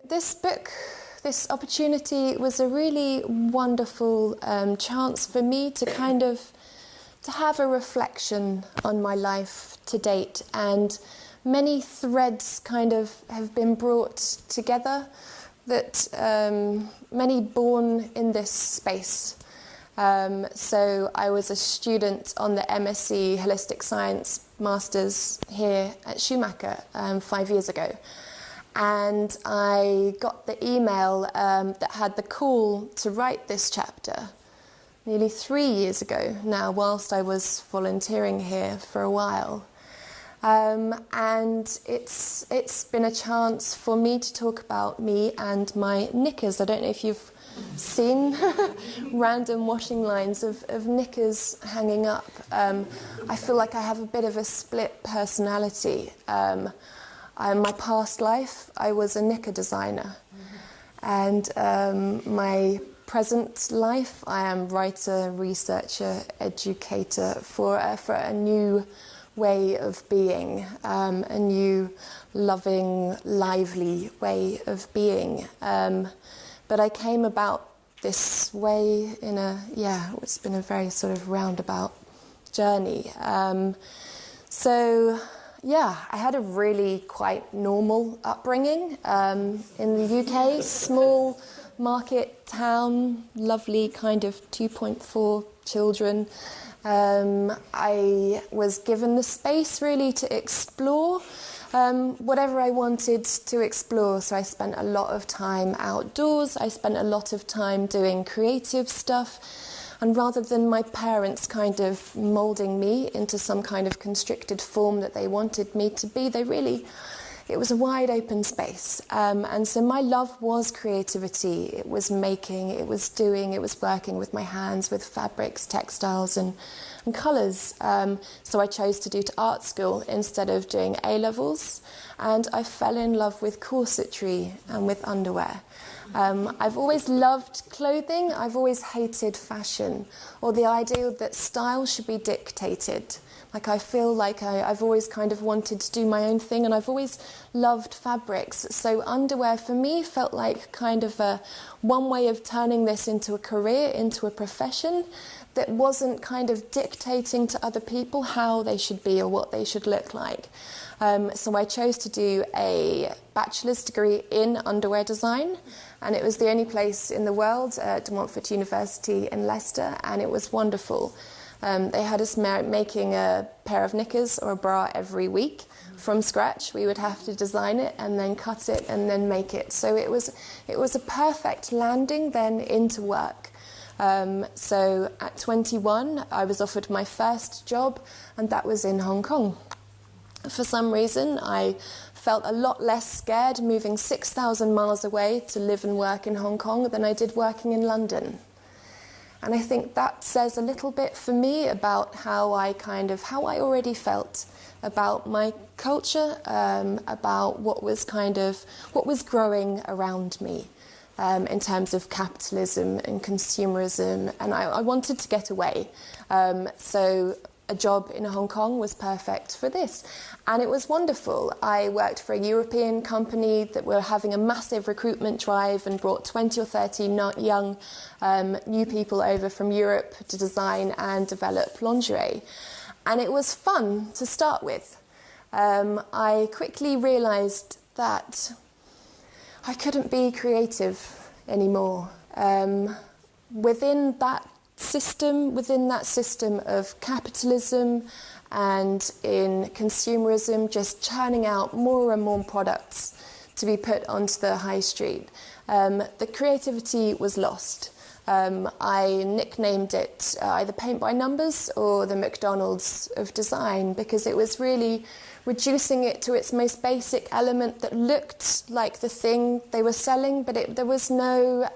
this book, this opportunity was a really wonderful chance for me to to have a reflection on my life to date, and many threads have been brought together, that many born in this space. So I was a student on the MSc Holistic Science Masters here at Schumacher 5 years ago. And I got the email that had the call to write this chapter nearly 3 years ago now, whilst I was volunteering here for a while. And it's been a chance for me to talk about me and my knickers. I don't know if you've seen random washing lines of knickers hanging up. I feel like I have a bit of a split personality. My past life, I was a knicker designer. And my present life, I am writer, researcher, educator for a new way of being, a new loving, lively way of being. But I came about this way it's been a very sort of roundabout journey. I had a really quite normal upbringing in the UK, small market town, lovely kind of 2.4 children. I was given the space really to explore whatever I wanted to explore. So I spent a lot of time outdoors. I spent a lot of time doing creative stuff. And rather than my parents kind of moulding me into some kind of constricted form that they wanted me to be, it was a wide open space. And so my love was creativity. It was making, it was doing, it was working with my hands, with fabrics, textiles and colours. So I chose to do to art school instead of doing A-levels. And I fell in love with corsetry and with underwear. I've always loved clothing. I've always hated fashion, or the idea that style should be dictated. Like, I feel like I've always kind of wanted to do my own thing, and I've always loved fabrics. So underwear for me felt like kind of one way of turning this into a career, into a profession that wasn't kind of dictating to other people how they should be or what they should look like. So I chose to do a bachelor's degree in underwear design, and it was the only place in the world, De Montfort University in Leicester, and it was wonderful. They had us making a pair of knickers or a bra every week from scratch. We would have to design it and then cut it and then make it. So it was a perfect landing then into work. So at 21, I was offered my first job, and that was in Hong Kong. For some reason, I felt a lot less scared moving 6,000 miles away to live and work in Hong Kong than I did working in London. And I think that says a little bit for me about how I already felt about my culture, about what was growing around me in terms of capitalism and consumerism. And I wanted to get away. So a job in Hong Kong was perfect for this. And it was wonderful. I worked for a European company that were having a massive recruitment drive and brought 20 or 30 young new people over from Europe to design and develop lingerie. And it was fun to start with. I quickly realised that I couldn't be creative anymore. Within that system of capitalism and in consumerism, just churning out more and more products to be put onto the high street, the creativity was lost. I nicknamed it either Paint by Numbers or the McDonald's of design, because it was really reducing it to its most basic element that looked like the thing they were selling, but there was no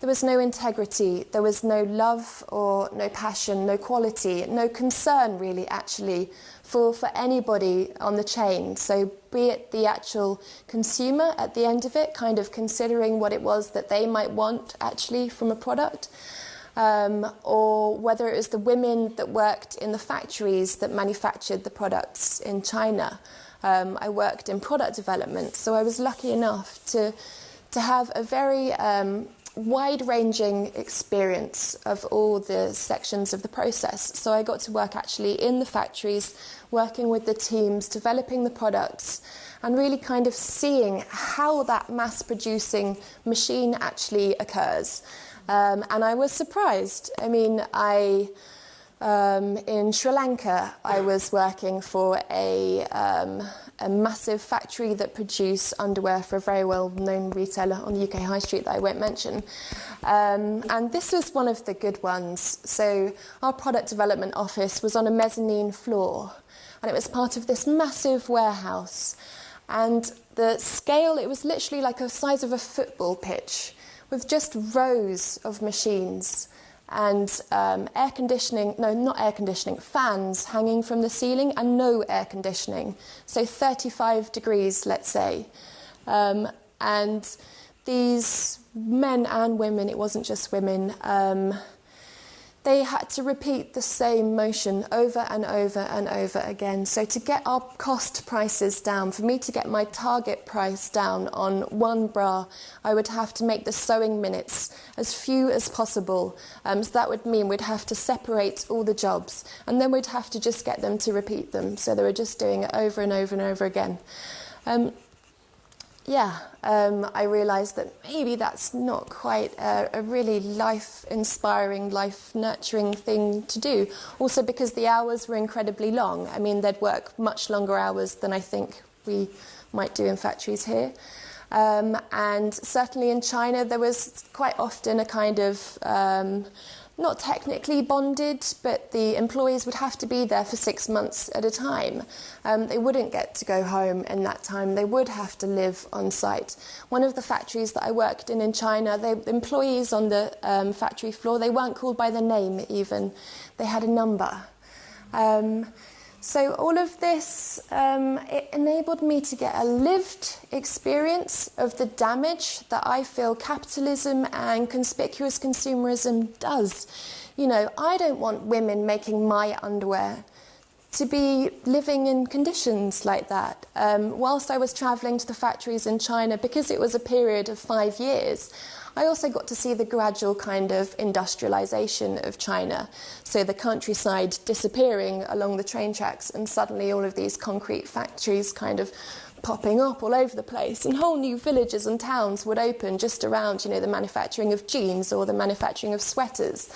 integrity, there was no love or no passion, no quality, no concern really actually for anybody on the chain. So be it the actual consumer at the end of it, kind of considering what it was that they might want actually from a product. or whether it was the women that worked in the factories that manufactured the products in China. I worked in product development, so I was lucky enough to have a very wide-ranging experience of all the sections of the process. So I got to work actually in the factories, working with the teams, developing the products, and really kind of seeing how that mass-producing machine actually occurs. And I was surprised. I mean, in Sri Lanka, I was working for a massive factory that produced underwear for a very well-known retailer on the UK high street that I won't mention. And this was one of the good ones. So our product development office was on a mezzanine floor, and it was part of this massive warehouse. And the scale, it was literally like the size of a football pitch, with just rows of machines and fans hanging from the ceiling and no air conditioning. So 35 degrees, let's say. And these men and women, it wasn't just women, they had to repeat the same motion over and over and over again. So to get our cost prices down, for me to get my target price down on one bra, I would have to make the sewing minutes as few as possible. So that would mean we'd have to separate all the jobs, and then we'd have to just get them to repeat them. So they were just doing it over and over and over again. I realised that maybe that's not quite a really life-inspiring, life-nurturing thing to do. Also because the hours were incredibly long. I mean, they'd work much longer hours than I think we might do in factories here. And certainly in China, there was quite often a kind of not technically bonded, but the employees would have to be there for 6 months at a time. They wouldn't get to go home in that time. They would have to live on site. One of the factories that I worked in China, the employees on the factory floor, they weren't called by their name even. They had a number. So all of this, it enabled me to get a lived experience of the damage that I feel capitalism and conspicuous consumerism does. You know, I don't want women making my underwear to be living in conditions like that. Whilst I was travelling to the factories in China, because it was a period of 5 years, I also got to see the gradual kind of industrialisation of China. So the countryside disappearing along the train tracks, and suddenly all of these concrete factories kind of popping up all over the place, and whole new villages and towns would open just around, you know, the manufacturing of jeans or the manufacturing of sweaters.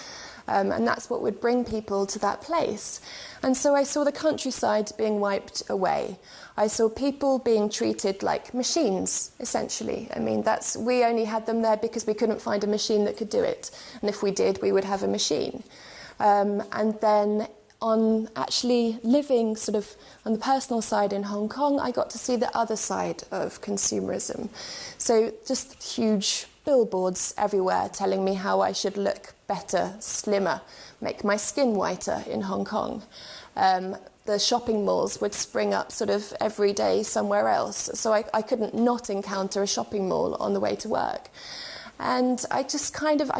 And that's what would bring people to that place. And so I saw the countryside being wiped away. I saw people being treated like machines, essentially. I mean, we only had them there because we couldn't find a machine that could do it. And if we did, we would have a machine. And then on actually living sort of on the personal side in Hong Kong, I got to see the other side of consumerism. So just huge billboards everywhere telling me how I should look better, slimmer, make my skin whiter in Hong Kong. The shopping malls would spring up sort of every day somewhere else. So I couldn't not encounter a shopping mall on the way to work. And I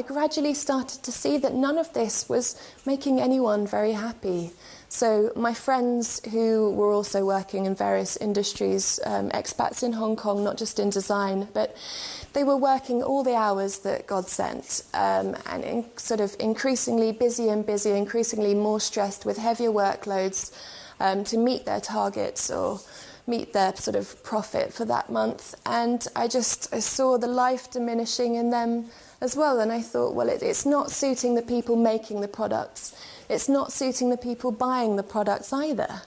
gradually started to see that none of this was making anyone very happy. So my friends who were also working in various industries, expats in Hong Kong, not just in design, but they were working all the hours that God sent, and sort of increasingly busy and busy, increasingly more stressed with heavier workloads to meet their targets or meet their sort of profit for that month. And I saw the life diminishing in them as well. And I thought, well, it's not suiting the people making the products. It's not suiting the people buying the products either.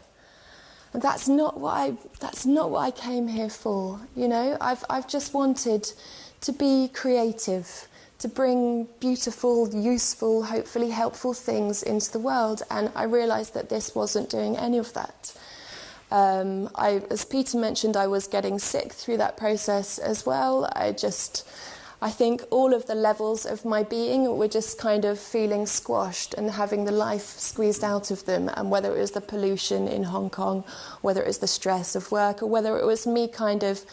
And that's not what I came here for. You know, I've just wanted to be creative, to bring beautiful, useful, hopefully helpful things into the world. And I realised that this wasn't doing any of that. As Peter mentioned, I was getting sick through that process as well. I think all of the levels of my being were just kind of feeling squashed and having the life squeezed out of them. And whether it was the pollution in Hong Kong, whether it was the stress of work, or whether it was me kind of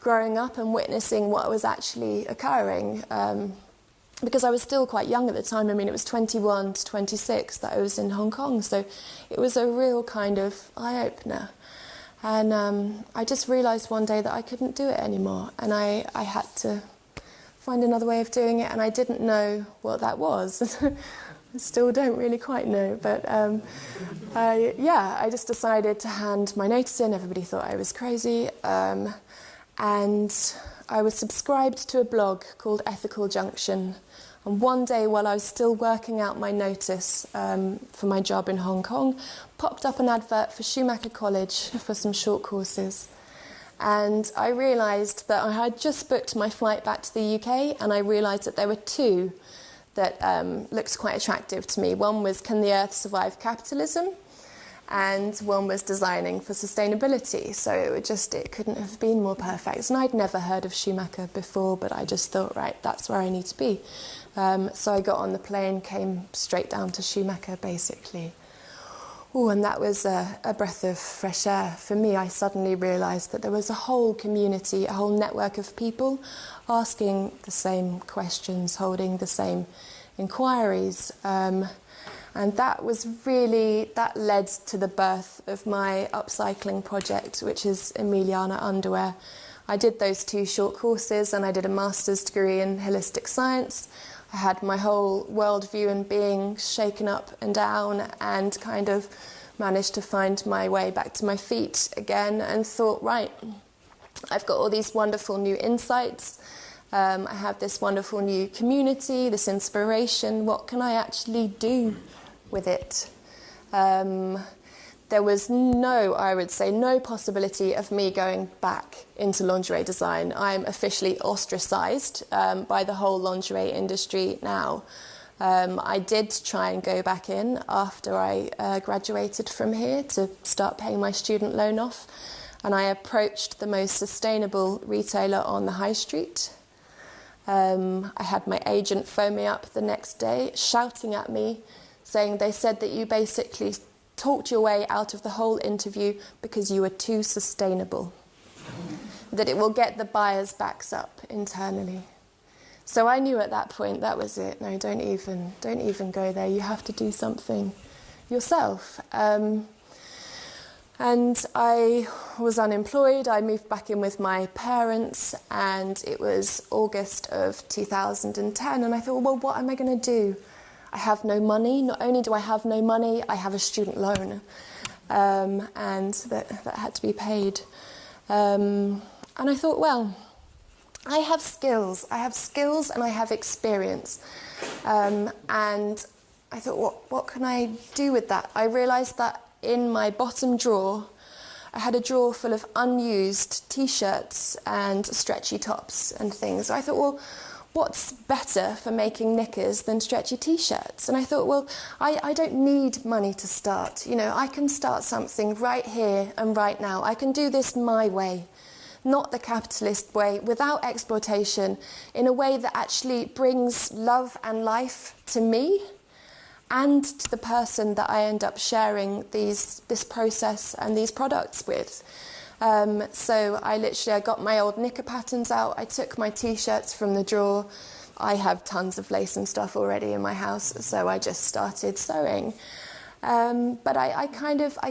growing up and witnessing what was actually occurring. because I was still quite young at the time. I mean, it was 21 to 26 that I was in Hong Kong, so it was a real kind of eye-opener. And I just realised one day that I couldn't do it anymore, and I had to find another way of doing it, and I didn't know what that was. I still don't really quite know, but I just decided to hand my notice in. Everybody thought I was crazy, and I was subscribed to a blog called Ethical Junction. And one day, while I was still working out my notice for my job in Hong Kong, popped up an advert for Schumacher College for some short courses. And I realised that I had just booked my flight back to the UK, and I realised that there were two that looked quite attractive to me. One was Can the Earth Survive Capitalism? And one was Designing for Sustainability. So it couldn't have been more perfect. And I'd never heard of Schumacher before, but I just thought, right, that's where I need to be. So I got on the plane, came straight down to Schumacher, basically. Oh, and that was a breath of fresh air. For me, I suddenly realised that there was a whole community, a whole network of people asking the same questions, holding the same inquiries. And that led to the birth of my upcycling project, which is Emiliana Underwear. I did those 2 short courses, and I did a master's degree in holistic science. I had my whole worldview and being shaken up and down, and kind of managed to find my way back to my feet again, and thought, right, I've got all these wonderful new insights. I have this wonderful new community, this inspiration. What can I actually do with it? There was no possibility of me going back into lingerie design. I'm officially ostracised by the whole lingerie industry now. I did try and go back in after I graduated from here to start paying my student loan off, and I approached the most sustainable retailer on the high street. I had my agent phone me up the next day, shouting at me, saying they said that you basically talked your way out of the whole interview because you were too sustainable, that it will get the buyers' backs up internally. So I knew at that point that was it. No, don't even go there. You have to do something yourself. And I was unemployed. I moved back in with my parents, and it was August of 2010. And I thought, well, what am I going to do? I have no money. Not only do I have no money, I have a student loan, and that had to be paid. And I thought, well, I have skills and I have experience. And I thought, what can I do with that? I realised that in my bottom drawer, I had a drawer full of unused T-shirts and stretchy tops and things. So I thought, well, what's better for making knickers than stretchy T-shirts? And I thought, well, I don't need money to start. You know, I can start something right here and right now. I can do this my way, not the capitalist way, without exploitation, in a way that actually brings love and life to me and to the person that I end up sharing this process and these products with. So I got my old knicker patterns out. I took my T-shirts from the drawer. I have tons of lace and stuff already in my house, so I just started sewing. But I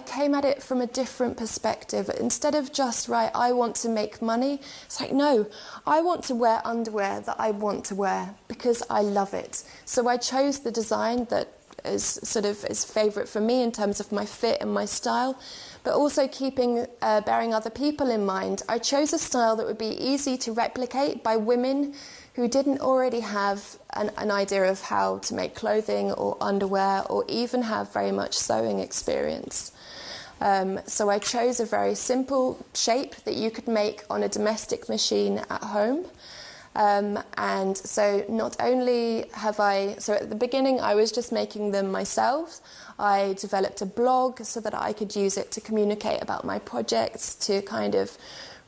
came at it from a different perspective. Instead of just, right, I want to make money, it's like, no, I want to wear underwear that I want to wear because I love it. So I chose the design that is favourite for me in terms of my fit and my style, but also bearing other people in mind. I chose a style that would be easy to replicate by women who didn't already have an idea of how to make clothing or underwear or even have very much sewing experience. So I chose a very simple shape that you could make on a domestic machine at home. And so not only so at the beginning I was just making them myself. I developed a blog so that I could use it to communicate about my projects, to kind of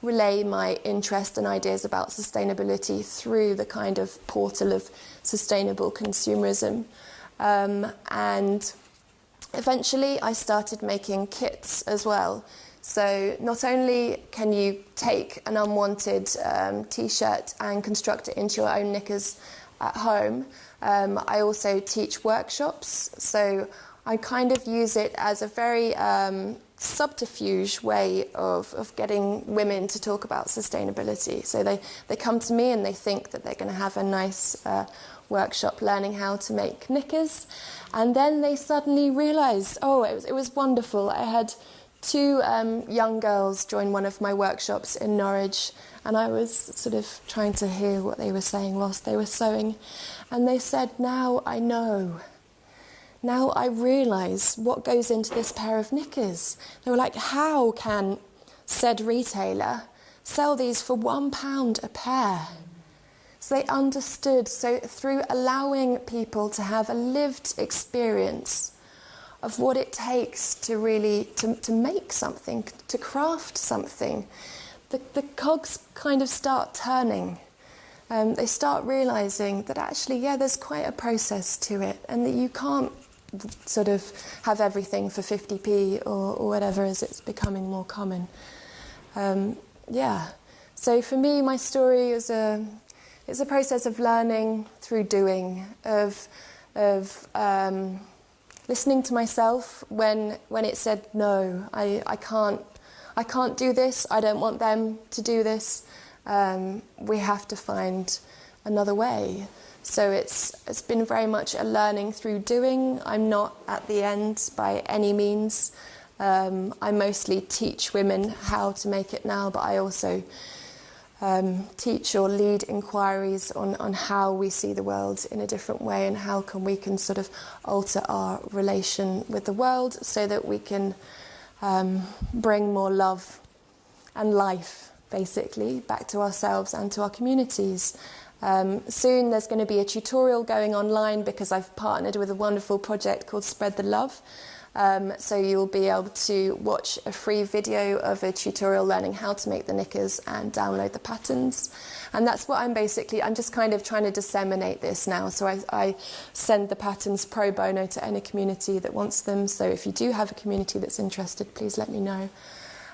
relay my interest and ideas about sustainability through the kind of portal of sustainable consumerism. And eventually I started making kits as well. So not only can you take an unwanted T-shirt and construct it into your own knickers, at home, I also teach workshops. So I kind of use it as a very subterfuge way of getting women to talk about sustainability. So they come to me and they think that they're going to have a nice workshop learning how to make knickers, and then they suddenly realise, oh, it was wonderful. I had 2 young girls join one of my workshops in Norwich, and I was sort of trying to hear what they were saying whilst they were sewing, and they said, now I know. Now I realise what goes into this pair of knickers. They were like, how can said retailer sell these for £1 a pair? So they understood. So through allowing people to have a lived experience of what it takes to really, to make something, to craft something, the cogs kind of start turning. They start realising that actually, yeah, there's quite a process to it, and that you can't sort of have everything for 50p or whatever as it's becoming more common. So for me, my story is a process of learning through doing, of listening to myself when it said no, I can't do this, I don't want them to do this, we have to find another way. So it's been very much a learning through doing. I'm not at the end by any means. I mostly teach women how to make it now, but I also teach or lead inquiries on how we see the world in a different way, and how we can sort of alter our relation with the world so that we can bring more love and life, basically, back to ourselves and to our communities. Soon there's going to be a tutorial going online because I've partnered with a wonderful project called Spread the Love. So you'll be able to watch a free video of a tutorial learning how to make the knickers and download the patterns. And that's what I'm just kind of trying to disseminate this now. So I send the patterns pro bono to any community that wants them. So if you do have a community that's interested, please let me know.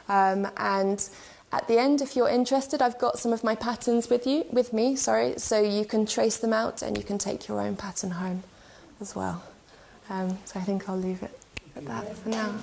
And at the end, if you're interested, I've got some of my patterns with me, so you can trace them out and you can take your own pattern home as well. So I think I'll leave it at that for now.